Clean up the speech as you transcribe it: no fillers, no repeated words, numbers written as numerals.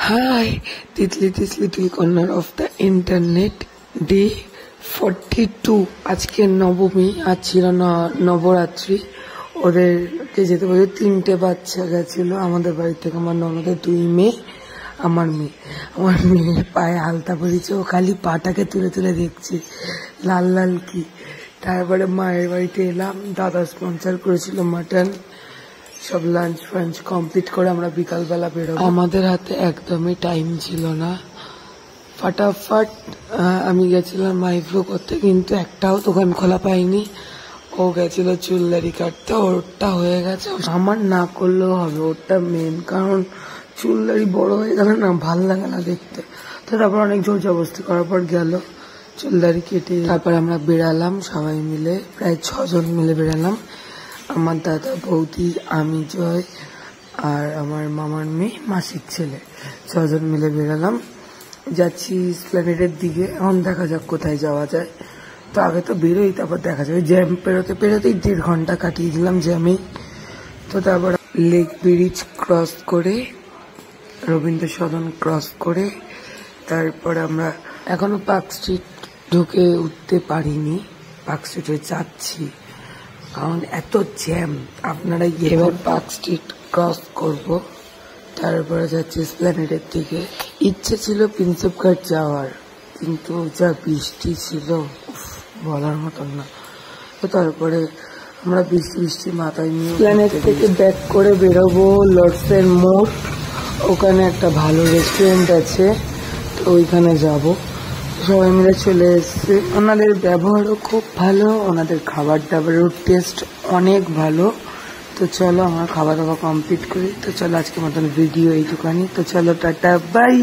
High Titli তুই corner of the internet day 42। আজকে নবমী, আজ ছিল নবরাত্রি। ওদেরকে যেতে বলে 3টে বাচ্চা গেছিল আমাদের বাড়ি থেকে। আমার ননদের 2 মেয়ে, আমার মেয়ের পায়ে আলতা পড়েছে, ও খালি পাটাকে তুলে তুলে দেখছে লাল লাল কি। তারপরে মায়ের বাড়িতে এলাম, দাদা স্পন্সর করেছিল মাটন। সব লাঞ্চ ফাঞ্চ কমপ্লিট করে আমরা বিকালবেলা বেরোবো। আমাদের হাতে একদমই টাইম ছিল না, ফাটাফাট আমি গেছিলাম আইব্রো করতে, কিন্তু একটাও দোকান খোলা পাইনি। ও গেছিল চুলদারি কাটতে, ওরটা হয়ে গেছে। আমার না করলেও হবে, ওরটা মেন, কারণ চুলদারি বড় হয়ে গেলে না ভাল লাগে না দেখতে। তো তারপর অনেক জোর জবরদস্তি করার পর গেল চুলদারি কেটে। তারপর আমরা বেড়ালাম সবাই মিলে, প্রায় 6 জন মিলে বেড়ালাম। আমার দাদা, বৌদি, আমি, জয় আর আমার মামার মেয়ে, মাসির ছেলে, 6 জন মিলে বেড়ালাম। যাচ্ছি এসপ্ল্যানেডের দিকে, এখন দেখা যাক কোথায় যাওয়া যায়। তো আগে তো বেরোই, তারপর দেখা যাবে। জ্যাম পেরোতেই 1.5 ঘন্টা কাটিয়ে দিলাম জ্যামেই। তো তারপর লেক ব্রিজ ক্রস করে, রবীন্দ্র সদন ক্রস করে, তারপর আমরা এখনো পার্ক স্ট্রিট ঢুকে উঠতে পারিনি। পার্ক স্ট্রিটে যাচ্ছি, কারণ এত জ্যাম। আপনারা এবার পার্ক স্ট্রিট ক্রস করব, তারপরে যাচ্ছি এসপ্ল্যানেডের দিকে। ইচ্ছে ছিল প্রিন্সেপ ঘাট যাওয়ার, কিন্তু যা বৃষ্টি ছিল বলার মতন না। তো তারপরে আমরা বৃষ্টি মাথায় নিয়ে এসপ্ল্যানেড থেকে ব্যাক করে বেরোবো লর্ডসের মোড়। ওখানে একটা ভালো রেস্টুরেন্ট আছে, তো ওইখানে যাব। সবাই মিলে চলে এসছে। ওনাদের ব্যবহারও খুব ভালো, ওনাদের খাবার দাবারের টেস্ট অনেক ভালো। তো চলো আমরা খাওয়া দাওয়া কমপ্লিট করি। তো চলো আজকের মতন ভিডিও এইটুখানি। তো চলো টাটা, বাই।